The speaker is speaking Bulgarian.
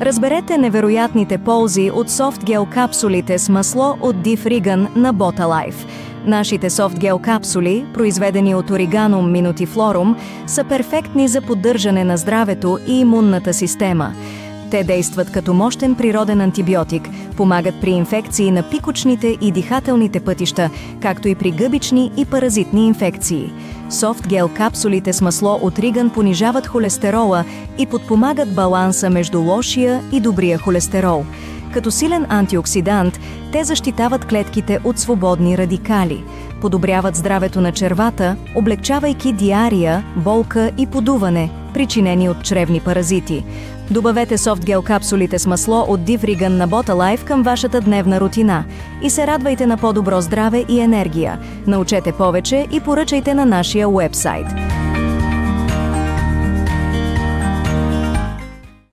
Разберете невероятните ползи от софтгел капсулите с масло от Div Vegan на Botalife. Нашите софтгел капсули, произведени от Origanum Minutiflorum, са перфектни за поддържане на здравето и имунната система. Те действат като мощен природен антибиотик, помагат при инфекции на пикочните и дихателните пътища, както и при гъбични и паразитни инфекции. Софтгел капсулите с масло от Риган понижават холестерола и подпомагат баланса между лошия и добрия холестерол. Като силен антиоксидант, те защитават клетките от свободни радикали, подобряват здравето на червата, облегчавайки диария, болка и подуване, причинени от чревни паразити. Добавете софтгел капсулите с масло от Div Vegan на Botalife към вашата дневна рутина и се радвайте на по-добро здраве и енергия. Научете повече и поръчайте на нашия уебсайт.